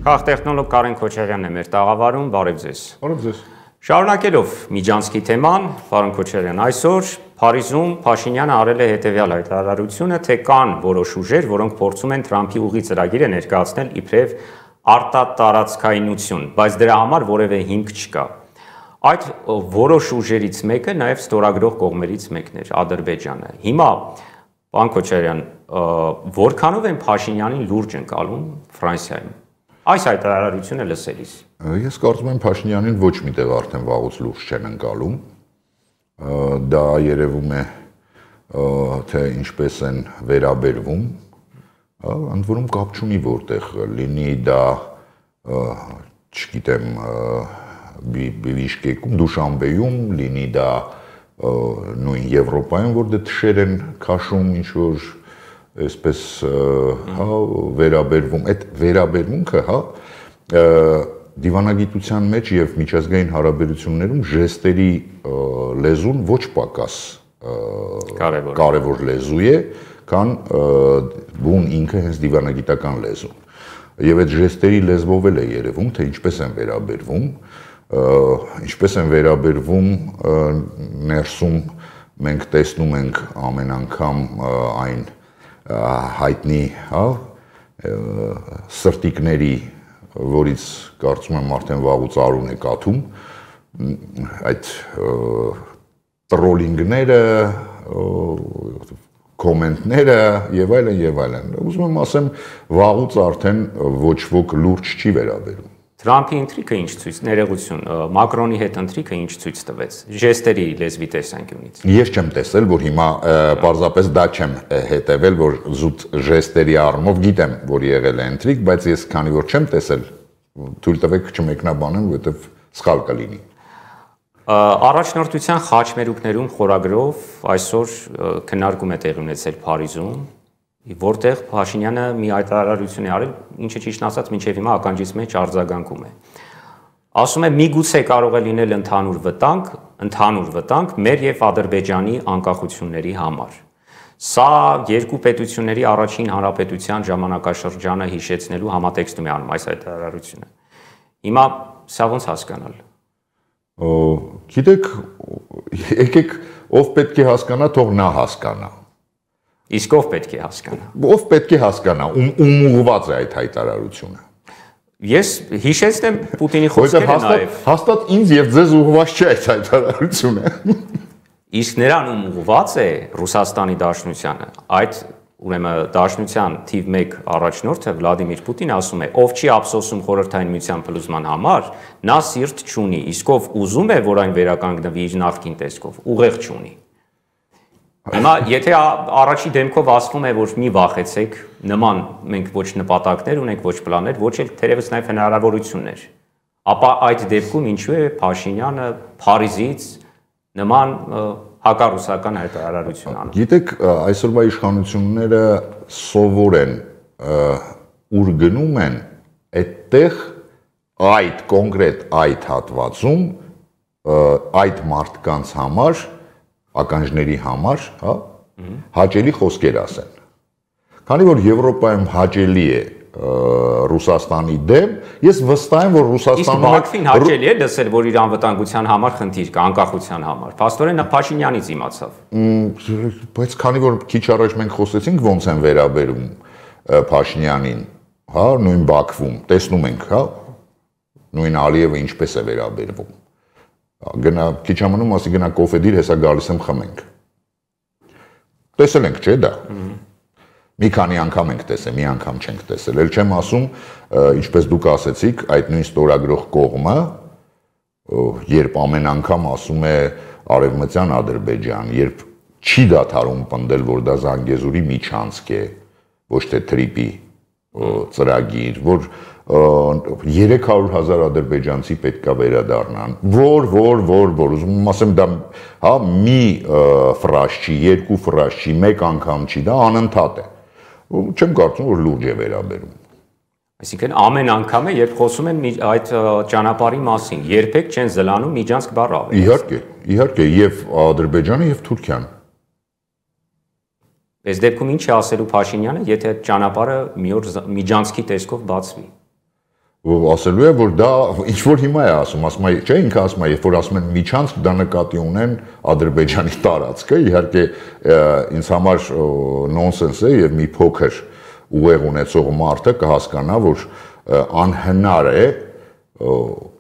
Քաղտեխնոլոգ Կարեն Քոչարյանն է մեր տաղավարում, բարև ձեզ։ Բարև ձեզ։ Շարունակելով Միջանցքի թեման, պարոն Քոչարյան, այսօր Փարիզում Փաշինյանը արել է հետևյալ հայտարարությունը, թե կան որոշ ուժեր, որոնք փորձում են Թրամփի ուղի ծրագիրը ներկայացնել իբրև արտատարածքայնություն, բայց դրա համար որևէ հիմք չկա։ Այդ որոշ ուժերից մեկը նաև ստորագրող կողմերից մեկն էր Ադրբեջանը։ Հիմա, պարոն Քոչարյան, որքանով են Փաշինյանին լուրջ ընկալում Ֆրանսիայում։ Այս հայտարարությունը լսելիս։ Ես կարծում եմ Փաշինյանին ոչ միտեղ արդեն վաղուց լուրջ չեն ընկալում։ Դա երևում է, թե ինչպես են վերաբերվում, ընդ որում կապ չունի որտեղ լինի դա, չգիտեմ, Բիշկեկում, Դուշանբեում, լինի դա նույն Եվրոպայում, որ դե թշեր են քաշում ինչ որ այսպես վերաբերվում, այդ վերաբերմունքը, դիվանագիտության մեջ եւ միջազգային հարաբերություններում ժեստերի լեզուն ոչ պակաս կարևոր լեզու է, քան բուն ինքը հենց դիվանագիտական լեզուն։ Եվ այդ ժեստերի լեզվով էլ է երևում, թե ինչպես են վերաբերվում ներսում մենք տեսնում ենք ամեն անգամ այն հայտնի սրտիկների, որից կարծում եմ արդեն վաղուց արուն է կաթում, այդ տրոլինգները, կոմենտները եւ այլն։ Ուզում եմ ասեմ, վաղուց արդեն ոչ ոք լուրջ չի վերաբերում։ Թրամփի ընթրիքը ինչ ցույց, ներողություն, Մակրոնի հետ ընթրիքը ինչ ցույց տվեց ժեստերի լեզվի տեսանկյունից։ Ես չեմ տեսել, որ հիմա պարզապես դա չեմ հետևել, որ զուտ ժեստերի առումով գիտեմ, որ եղել է ընթրիք, բայց ես քանի որ չեմ տեսել, թույլ տվեք չմեկնաբանեմ, որովհետև սխալ կլինի։ Առաջնորդության խաչմերուկներում խորագրով այսօր քննարկում է տեղի ունեցել Փարիզում, որտեղ Փաշինյանը մի հայտարարություն է արել, ինչը ճիշտ ասած մինչև հիմա ականջից մեջ արձագանքում է։ Ասում է՝ միգուցե կարող է լինել ընդհանուր վտանգ մեր եւ Ադրբեջանի անկախությունների համար։ Սա երկու պետությունների առաջին հանրապետության ժամանակաշրջանը հիշեցնելու համատեքստում է անում այս հայտարարությունը։ Հիմա սա ոնց հասկանալ։ Գիտեք, եկեք ով պետք է հասկանա, թող նա հասկանա։ Իսկ ով պետք է հասկանա։ Ով պետք է հասկանա, ում ուղղված է այդ հայտարարությունը։ Ես հիշեցնեմ Պուտինի խոսքերը նաև։ Հաստատ ինձ եւ ձեզ ուղղված չէ այդ հայտարարությունը։ Իսկ նրան ում ուղղված է Ռուսաստանի Դաշնությանը, այդ ուրեմն Դաշնության թիվ 1 առաջնորդը Վլադիմիր Պուտինը ասում է, ով չի ափսոսում խորհրդային միության փլուզման համար, նա սիրտ չունի, իսկ ով ուզում է, որ այն վերականգնվի իր նախկին տեսքով, ուղեղ չունի։ Հիմա եթե առաջի դեմքով ասվում է, որ մի վախեցեք, նման մենք ոչ նպատակներ ունենք, ոչ պլաններ, ոչ էլ թերևս նաև հնարավորություններ, ապա այդ դեպքում ինչու է Փաշինյանը Փարիզից նման հակառուսական հայտարարություն անում։ Գիտեք, այսօրվա իշխանությունները սովոր են ուր գնում են, այդտեղ այդ կոնկրետ այդ հատվածում այդ մարդկանց համար ականջների համար, հաճելի խոսքեր ասեն։ Քանի որ Եվրոպայում հաճելի է Ռուսաստանի դեմ, ես վստահ եմ, որ Ռուսաստանում Բաքվին հաճելի է լսել, որ իր անվտանգության համար խնդիր կա, անկախության համար։ Փաստորեն Փաշինյանից իմացավ։ Բայց քանի որ քիչ առաջ մենք խոսեցինք ոնց են վերաբերում Փաշինյանին, նույն Բաքվում, տեսնում ենք, նույն Ալիևը ինչպես է վերաբերվում։ Գնա քիչ ամնում ասի գնա կոֆեդիր, հեսա գալիս եմ խմենք։ Տեսել ենք, չէ՞ դա։ Մի քանի անգամ ենք տեսել, մի անգամ չենք տեսել։ Էլ չեմ ասում, ինչպես դուք ասեցիք, այդ նույն ստորագրող կողմը, երբ ամեն անգամ ասում է Արևմտյան Ադրբեջան, երբ չի դադարում պնդել, որ դա Զանգեզուրի միջանցք է, ոչ թե Թրիպի ծրագիր, որ 300,000 ադրբեջանցի պետքա վերադառնան, որ ուզում եմ ասեմ դա մի ֆրաշ չի, երկու ֆրաշ չի, մեկ անգամ չի, դա անընդհատ է։ Չեմ կարծում, որ լուրջ է վերաբերում։ Այսինքն ամեն անգամ է, երբ խոսում են այդ ճանապարհի մասին, երբեք չեն զլանում Միջանցք բառը։ Իհարկե, եւ Ադրբեջանը եւ Թուրքիան։ Այս դեպքում ինչ է ասելու Փաշինյանը, եթե ճանապարհը մի օր Միջանցքի տեսքով բացվի։ ասելու է, որ դա ինչ որ հիմա է ասում, ասում է, չէ, ինքը ասում է, երբ որ ասում են Միջանցք, դա նկատի ունեն Ադրբեջանի տարածքը, իհարկե ինձ համար նոնսենս է եւ մի փոքր ուղեղ ունեցող մարդը կհասկանա, որ անհնար է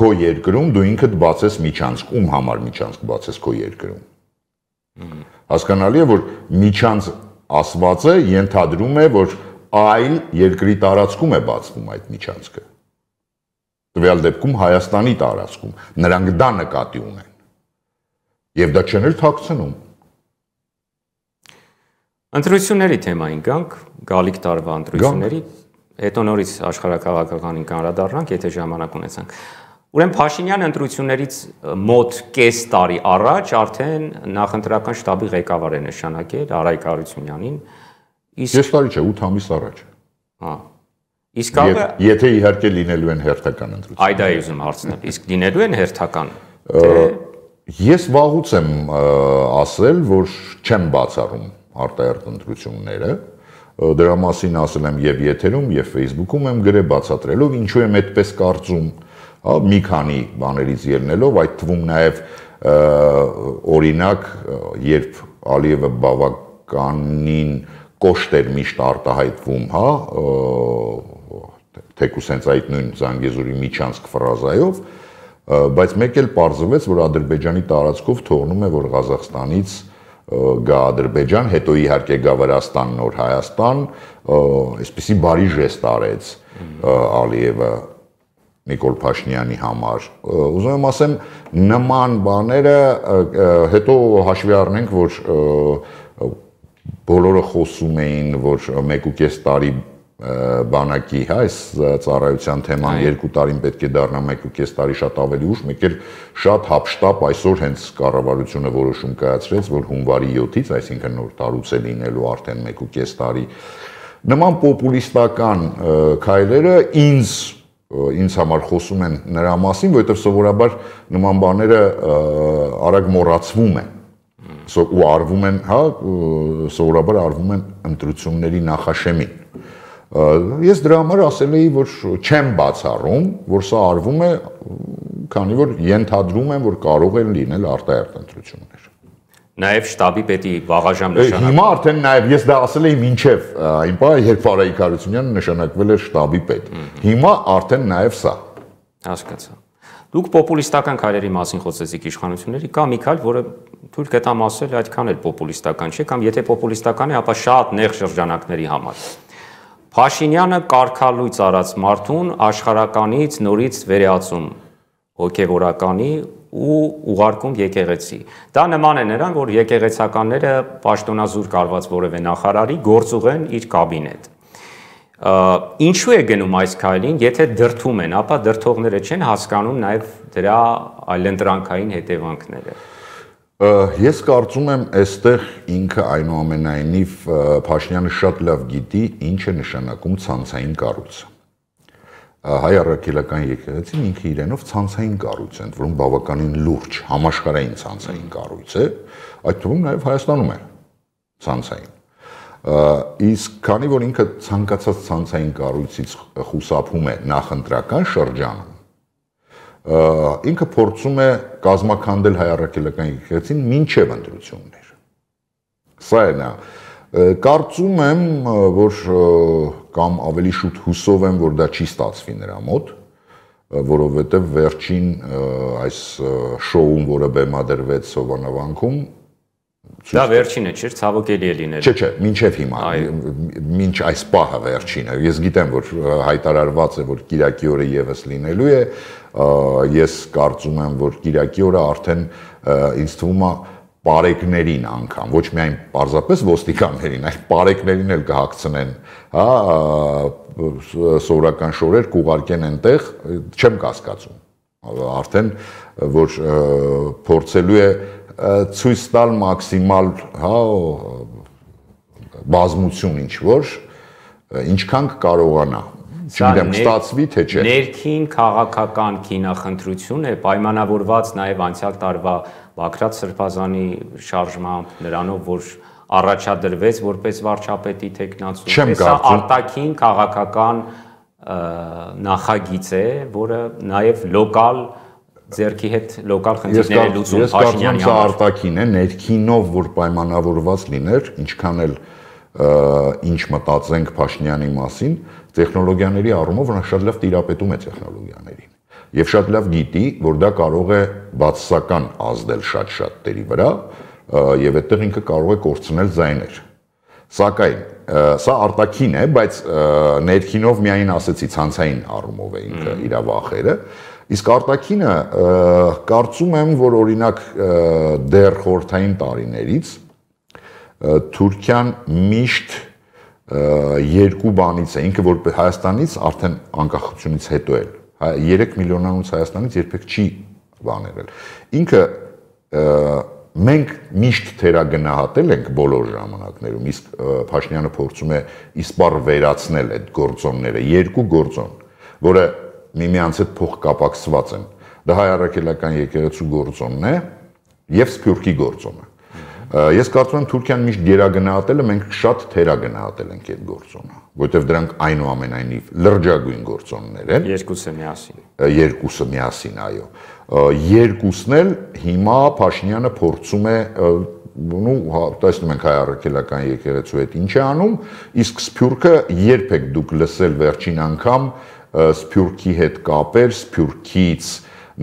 քո երկրում դու ինքդ բացես Միջանցք, ում համար Միջանցք բացես քո երկրում։ Հասկանալի է, որ Միջանց ասվածը ենթադրում է, որ այլ երկրի տարածքում է բացվում այդ Միջանցքը։ Տվյալ դեպքում Հայաստանի տարածքում, նրանք դա նկատի ունեն։ Եվ դա չեն էլ թաքցնում։ Ընտրությունների թեմային գանք, գալիք տարվա ընտրությունների, հետո նորից աշխարհակաղակականին կանրադառնանք, եթե ժամանակ ունեցանք։ Ուրեմն Փաշինյանը ընտրություններից մոտ կես տարի առաջ արդեն նախընտրական շտաբի ղեկավար է նշանակել Արայք Հարությունյանին։ Կես տարի չէ, 8 ամիս առաջ։ Հա։ Իսկ եթե իհարկե լինելու են հերթական ընտրություններ։ Այդ է ուզում հարցնել։ Իսկ լինելու են հերթական։ Ես վաղուց եմ ասել, որ չեմ բացառում արտահերթ ընտրությունները։ Դրա մասին ասել եմ եւ եթերում, եւ Facebook-ում եմ գրել բացատրելով, ինչու եմ այդպես կարծում, մի քանի բաներից ելնելով, այդ թվում նաեւ օրինակ, երբ Ալիևը բավականին կոշտ էր միշտ արտահայտվում, հա, թեկուզ հենց այդ նույն Զանգեզուրի Միջանցք ֆրազայով, բայց մեկ էլ պարզվեց, որ Ադրբեջանի տարածքով թողնում է, որ Ղազախստանից գա Ադրբեջան, հետո իհարկե գա Վրաստան, նոր Հայաստան, այսպեսի բարի ժեստ արեց Ալիևը Նիկոլ Փաշինյանի համար։ Ուզում եմ ասեմ, նման բաները հետո հաշվի առնենք, որ բոլորը խոսում էին, որ 1.5 տարի բանակի, հա, այս ծառայության թեման 2 տարին պետք է դառնա 1.5 տարի շատ ավելի ուշ, մեկ էլ շատ հապշտապ այսօր հենց կառավարությունը որոշում կայացրեց, որ հունվարի 7-ից, այսինքն նոր տարուց է լինելու արդեն 1.5 տարի։ Նման պոպուլիստական քայլերը ինձ համար խոսում են նրա մասին, որովհետև սովորաբար նման բաները արագ մոռացվում են ու արվում են, հա, սովորաբար արվում են ընտրությունների նախաշեմին։ Ես դրա համար ասել էի, որ չեմ բացառում, որ սա արվում է, քանի որ ենթադրում եմ, որ կարող են լինել արտահերթ ընտրություններ։ Նաև շտաբի պետի վաղաժամ նշանակել։ Հիմա արդեն նաև ես դա ասել էի մինչև այն բանը, երբ Արայք Հարությունյանը նշանակվել էր շտաբի պետ։ Հիմա արդեն նաև սա։ Հասկացա։ Դուք պոպուլիստական քայլերի մասին խոսեցիք իշխանությունների, կա մի քայլ, որը թույլ կտամ ասել, այդքան էլ պոպուլիստական չէ, կամ եթե պոպուլիստական է, ապա շատ նեղ շրջանակների համար։ Փաշինյանը կարգալույծ արած մարդուն աշխարհականից նորից վերեացում հոգևորականի ու ուղարկում եկեղեցի։ Դա նման է նրան, որ եկեղեցականները պաշտոնազուր կարված որևէ նախարարի գործուղեն իր կաբինետ։ Ինչու է գնում այս քայլին, եթե դրդում են, ապա դրդողները չեն հասկանում նաև դրա այլընտրանքային հետևանքները։ Ես կարծում եմ, այստեղ ինքը այնուամենայնիվ Փաշինյանը շատ լավ գիտի, ինչ է նշանակում ցանցային կառույցը։ Հայ առաքելական եկեղեցին ինքը իրենով ցանցային կառույց է, որոնք բավականին լուրջ համաշխարհային ցանցային կառույց է, այդ թվում նաև Հայաստանում է ցանցային։ Իսկ քանի որ ինքը ցանկացած ցանցային կառույցից խուսափում է նախընտրական շրջանում, ինքը փորձում է կազմաքանդել հայ առաքելական եկեղեցին մինչև ընտրություններ։ Սա է նա։ Կարծում եմ, որ կամ ավելի շուտ հուսով եմ, որ դա չի ստացվի նրա մոտ, որովհետև վերջին այս շոուն, որը բեմադրվեց Սովանավանքում, դա վերջինը չէր, ցավոք էլի է լինել։ Չէ, մինչև հիմա, մինչ այս պահը վերջինը։ Ես գիտեմ, որ հայտարարված է, որ Կիրակի օրը եւս լինելու է, ես կարծում եմ, որ Կիրակի օրը արդեն ինձ թվում է պարեկներին անգամ, ոչ միայն պարզապես ոստիկաններին, այլ պարեկներին էլ կհագցնեն, հա, սովորական շորեր կուղարկեն այնտեղ, չեմ կասկածում։ Արդեն որ փորձելու է ցույց տալ մաքսիմալ, հա, բազմություն ինչ որ, ինչքան կկարողանա։ Չգիտեմ, ստացվի թե չէ։ Ներքին քաղաքական քինախնդրություն է, պայմանավորված նաև անցյալ տարվա Բագրատ Սրբազանի շարժմամբ, նրանով, որ առաջադրվեց որպես վարչապետի թեկնածու։ Չեմ կարծում։ Արտաքին քաղաքական նախագիծ է, որը նաև լոկալ ձերքի հետ լոկալ խնդիրները լուծում Փաշինյանի համար։ Արտաքին է, ներքինով որ պայմանավորված լիներ, ինչքան էլ ինչ մտածենք Փաշինյանի մասին, տեխնոլոգիաների առումով նա շատ լավ տիրապետում է տեխնոլոգիաներին եւ շատ լավ գիտի, որ դա կարող է բացասական ազդել շատ տերի վրա եւ այդտեղ ինքը կարող է կորցնել ձայներ։ Սակայն սա արտաքին է, բայց ներքինով միայն ասեցի ցանցային առումով է ինքը իր վախերը։ Իսկ արտաքինը կարծում եմ, որ օրինակ դեռ խորհրդային տարիներից Թուրքիան միշտ երկու բանից է, ինքը որ Հայաստանից արդեն անկախությունից հետո էլ 3 միլիոնանոց Հայաստանից երբեք չի բաներել։ Ինքը մենք միշտ թերագնահատել ենք բոլոր ժամանակներում, իսկ Փաշինյանը փորձում է իսպառ վերացնել այդ գործոնները, երկու գործոն, որը միմյանց հետ փոխկապակցված են։ Դա հայ առաքելական եկեղեցու գործոնն է եւ Սփյուռքի գործոնը։ Ես կարծում եմ Թուրքիան միշտ գերագնահատել է, մենք շատ թերագնահատել ենք այդ գործոնը, որովհետեւ դրանք այնուամենայնիվ լրջագույն գործոններ են։ Երկուսը միասին։ Երկուսը միասին, այո։ Երկուսն էլ հիմա Փաշինյանը փորձում է տեսնում ենք հայ առաքելական եկեղեցու հետ ինչ է անում, իսկ Սփյուռքը երբեք դուք լսել վերջին անգամ Սփյուռքի հետ կապեր, Սփյուռքից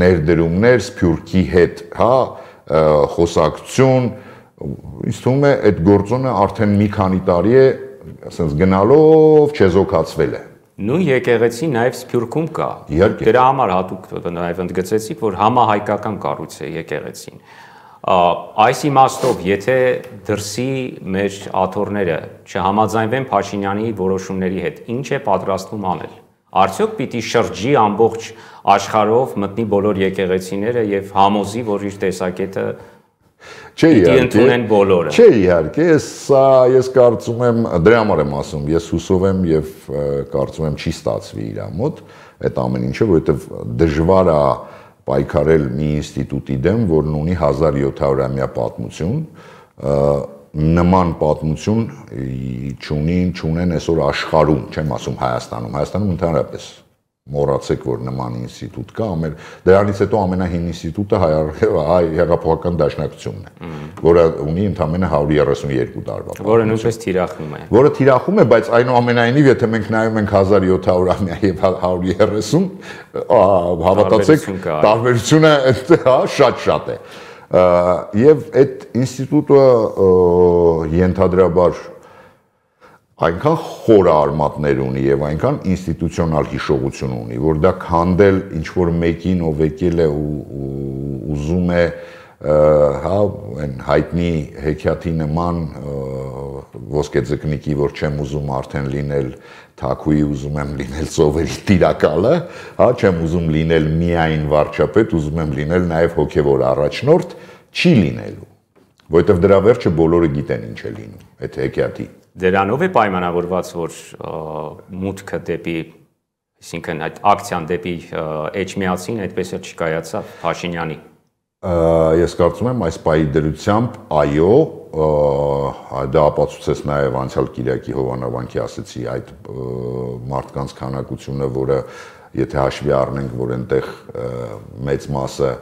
ներդրումներ, Սփյուռքի հետ, խոսակցություն, ինձ թվում է այդ գործոնը արդեն մի քանի տարի է, ասենց գնալով չեզոքացվել է։ Նույն եկեղեցի նաև Սփյուռքում կա։ Դրա համար հատուկ նաև ընդգծեցիք, որ համահայկական կառույց է եկեղեցին։ Այս իմաստով, եթե դրսի մեր աթոռները չհամաձայնվեն Փաշինյանի որոշումների հետ, ինչ է պատրաստվում անել։ Արդյոք պիտի շրջի ամբողջ աշխարհով մտնի բոլոր եկեղեցիները եւ համոզի, որ իր տեսակետը պիտի ընդունեն բոլորը։ Չէ, իհարկե, ես կարծում եմ, դրա համար եմ ասում, ես հուսով եմ եւ կարծում եմ չի ստացվի իր մոտ այդ ամեն ինչը, որովհետեւ դժվար է պայքարել մի ինստիտուտի դեմ, որն ունի 1700-ամյա պատմություն, նման պատմություն չունեն այսօր աշխարհում, չեմ ասում Հայաստանում ընդհանրապես մոռացեք, որ նման ինստիտուտ կա, դրանից հետո ամենահին ինստիտուտը հայ հեղափոխական դաշնակցությունն է, որը ունի ընդամենը 132 տարվա պատմություն, որը նույնպես թիրախում է։ Որը թիրախում է, բայց այնուամենայնիվ, եթե մենք նայում ենք 1700-ամյա եւ 130, հավատացեք, տարբերությունը շատ է։ Եվ այդ ինստիտուտը ենթադրաբար այնքան խոր արմատներ ունի եւ այնքան ինստիտուցիոնալ հիշողություն ունի, որ դա քանդել ինչ որ մեկին ով եկել է ու ուզում է այն հայտնի հեքիաթի նման ոսկեձկնիկի, որ չեմ ուզում արդեն լինել Թաքուի, ուզում եմ լինել ծովերի տիրակալը, չեմ ուզում լինել միայն վարչապետ, ուզում եմ լինել նաև հոգևոր առաջնորդ, չի լինելու, որովհետև դրա վերջը բոլորը գիտեն ինչ է լինում, այդ հեքիաթի։ Դրանով է պայմանավորված, որ մուտքը դեպի, այսինքն այդ ակցիան դեպի Էջմիածին այդպես էլ չկայացավ Փաշինյանի։ Ես կարծում եմ այս պահի դրությամբ այո, դա ապացուցեց նաև անցյալ Կիրակի Հովանավանքի ասեցի այդ մարդկանց քանակությունը, որը եթե հաշվի առնենք, որ այնտեղ մեծ մասը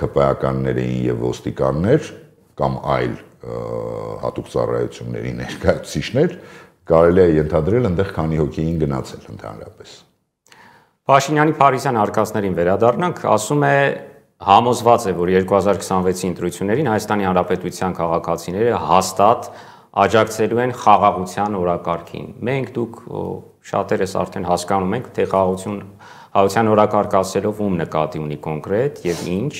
ԿՊԱ-ականներ էին եւ ոստիկաններ կամ այլ հատուկ ծառայությունների ներկայացուցիչներ, կարելի է ենթադրել այնտեղ քանի հոգի էին գնացել ընդհանրապես։ Փաշինյանի փարիզյան արկածներին վերադառնանք, ասում է համոզված է, որ 2026-ի ընտրություններին Հայաստանի Հանրապետության քաղաքացիները հաստատ աջակցելու են խաղաղության օրակարգին։ Մենք դուք շատերս արդեն հասկանում ենք, թե խաղաղության օրակարգ ասելով ում նկատի ունի կոնկրետ եւ ինչ։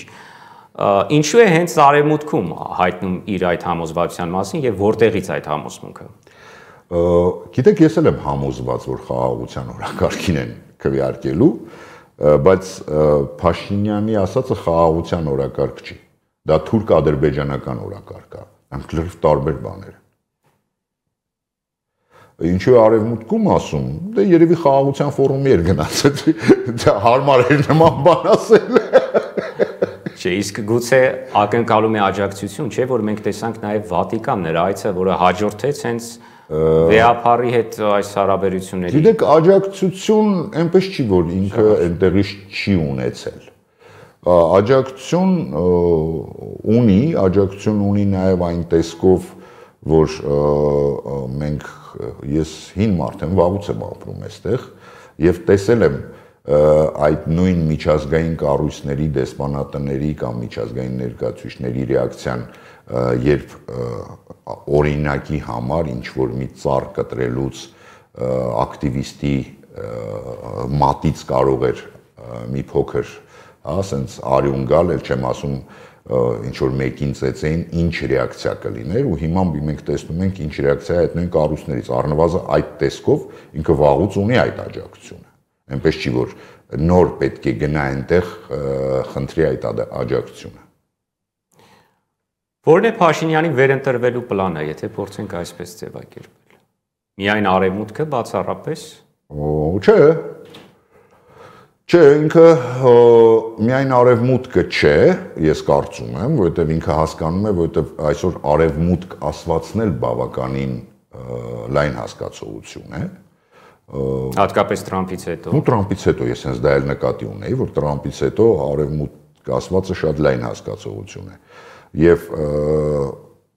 Ինչու է հենց Արևմուտքում հայտնում իր այդ համոզվածության մասին եւ որտեղից այդ համոզմունքը։ Գիտեք, ես էլ եմ համոզված, որ խաղաղության օրակարգին են քվեարկելու, բայց Փաշինյանի ասածը խաղաղության օրակարգ չի։ Դա թուրք-ադրբեջանական օրակարգ է։ Անք լրիվ տարբեր բաներ։ Ինչու է Արևմուտքում ասում, դե երևի խաղաղության ֆորումի էր գնացել, դա հարմար էր նման բան ասել։ Չէ, իսկ գուցե ակնկալում է աջակցություն, չէ, որ մենք տեսանք նաև Վատիկան նրա այցը, որը հաջորդեց հենց Վեհապարի հետ այս հարաբերությունների։ Գիտեք, աջակցություն այնպես չի, որ ինքը այնտեղից չի ունեցել։ Աջակցություն ունի նաև այն տեսքով, որ ես հին մարդ եմ, վաղուց եմ ապրում այստեղ եւ տեսել եմ այդ նույն միջազգային կառույցների, դեսպանատների կամ միջազգային ներկայացուցիչների ռեակցիան, երբ օրինակի համար ինչ որ մի ծառ կտրելուց ակտիվիստի մատից կարող էր մի փոքր, ասենց արյուն գալ, էլ չեմ ասում ինչ որ մեկին ծեծեին, ինչ ռեակցիա կլիներ, ու հիմա մենք տեսնում ենք ինչ ռեակցիա է այդ նույն կառույցներից, առնվազն այդ տեսքով ինքը վաղուց ունի այդ աջակցությունը։ Այնպես չի, որ նոր պետք է գնա այնտեղ խնդրի այդ աջակցությունը։ Որն է Փաշինյանի վերընտրվելու պլանը, եթե փորձենք այսպես ձևակերպել։ Միայն արևմուտքը բացառապես։ Չէ, ինքը միայն արևմուտքը չէ, ես կարծում եմ, որովհետև ինքը հասկանում է, որովհետև այսօր արևմուտք ասվածն էլ բավականին լայն հասկացողություն է։ Հատկապես Թրամփից հետո։ Թրամփից հետո ես հենց դա էլ նկատի ունեի, որ Թրամփից հետո արևմուտք ասվածը շատ լայն հասկացողություն է։ Եվ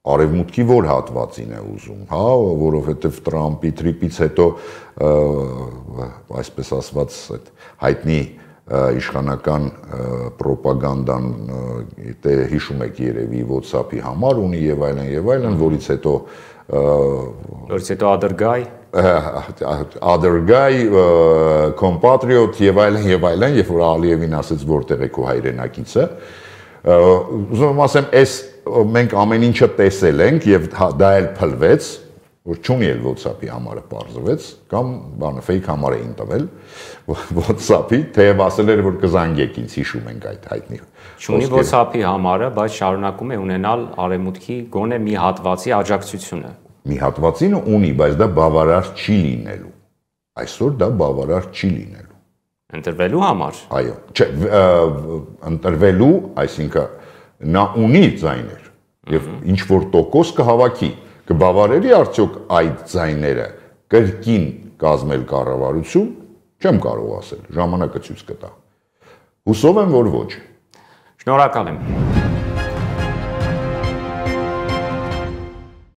արևմուտքի որ հատվածին է ուզում, հա, որովհետև Թրամփի թրիպից հետո այսպես ասված այդ հայտնի իշխանական պրոպագանդան, հիշում եք երևի WhatsApp-ի համար ունի եւ այլն, որից հետո other guy, compatriot եւ այլն, երբ որ Ալիևին ասեց որտեղ է քո հայրենակիցը, ուզում եմ ասեմ, մենք ամեն ինչը տեսել ենք եւ դա էլ փլվեց, որ չունի էլ WhatsApp-ի համարը պարզվեց, կամ բանը fake համար էին տվել WhatsApp-ի, թեև ասել էր որ կզանգեք ինձ, հիշում ենք այդ հայտնի։ Չունի WhatsApp-ի համարը, բայց շարունակում է ունենալ արևմուտքի գոնե մի հատվածի աջակցությունը։ Մի հատվածին ունի, բայց դա բավարար չի լինելու։ Այսօր դա բավարար չի լինելու։ Ընտրվելու համար։ Այո, չէ, ընտրվելու, այսինքն նա ունի ձայներ եւ ինչ որ տոկոս կհավաքի, կբավարարի արդյոք այդ ձայները կրկին կազմել կառավարություն, չեմ կարող ասել, ժամանակը ցույց կտա։ Հուսով եմ, որ ոչ։ Շնորհակալ եմ։